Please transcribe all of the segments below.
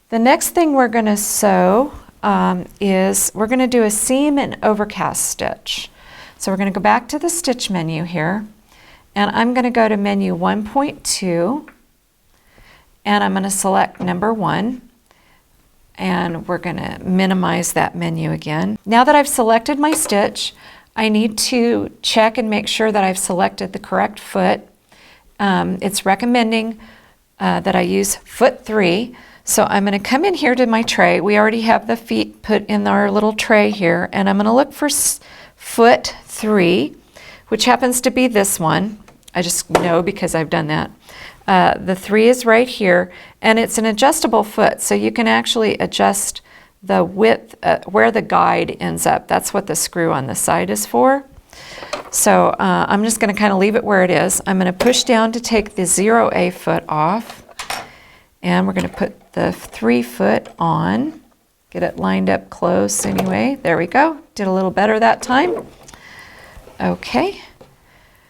The next thing we're going to sew is we're going to do a seam and overcast stitch. So we're going to go back to the stitch menu here, and I'm going to go to menu 1.2, and I'm going to select number 1, and we're going to minimize that menu again. Now that I've selected my stitch, I need to check and make sure that I've selected the correct foot. It's recommending that I use foot 3. So I'm going to come in here to my tray. We already have the feet put in our little tray here, and I'm going to look for foot 3, which happens to be this one. I just know because I've done that. The 3 is right here, and it's an adjustable foot, so you can actually adjust the width where the guide ends up. That's what the screw on the side is for. So I'm just going to kind of leave it where it is. I'm going to push down to take the 0A foot off, and we're going to put the 3 foot on. Get it lined up close anyway. There we go. Did a little better that time. Okay.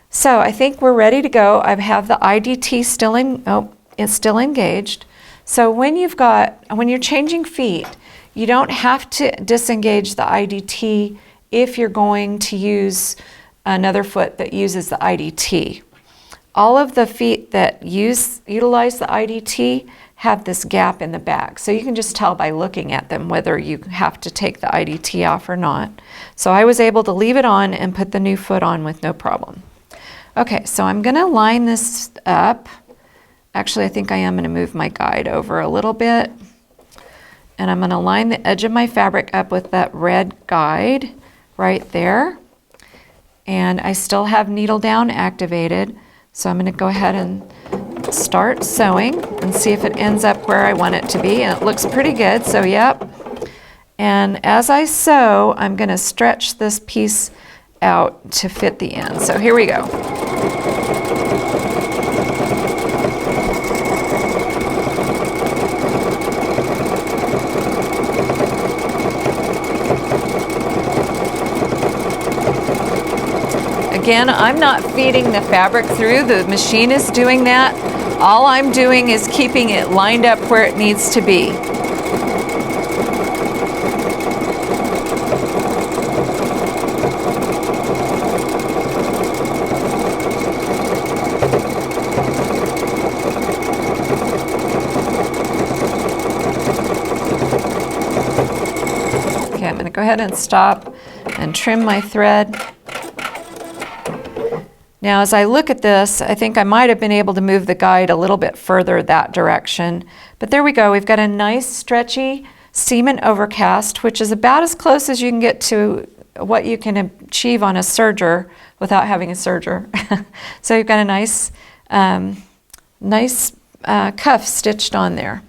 So I think we're ready to go. I have the IDT still it's still engaged. So when you're changing feet, you don't have to disengage the IDT if you're going to use another foot that uses the IDT. All of the feet that utilize the IDT have this gap in the back. So you can just tell by looking at them whether you have to take the IDT off or not. So I was able to leave it on and put the new foot on with no problem. Okay, so I'm going to line this up. Actually, I think I am going to move my guide over a little bit. And I'm going to line the edge of my fabric up with that red guide right there. And I still have needle down activated. So I'm going to go ahead and start sewing and see if it ends up where I want it to be. And it looks pretty good, so yep. And as I sew, I'm going to stretch this piece out to fit the end. So here we go. Again, I'm not feeding the fabric through. The machine is doing that. All I'm doing is keeping it lined up where it needs to be. Okay, I'm going to go ahead and stop and trim my thread. Now, as I look at this, I think I might have been able to move the guide a little bit further that direction. But there we go. We've got a nice stretchy Seam and Overcast, which is about as close as you can get to what you can achieve on a serger without having a serger. So you've got a nice cuff stitched on there.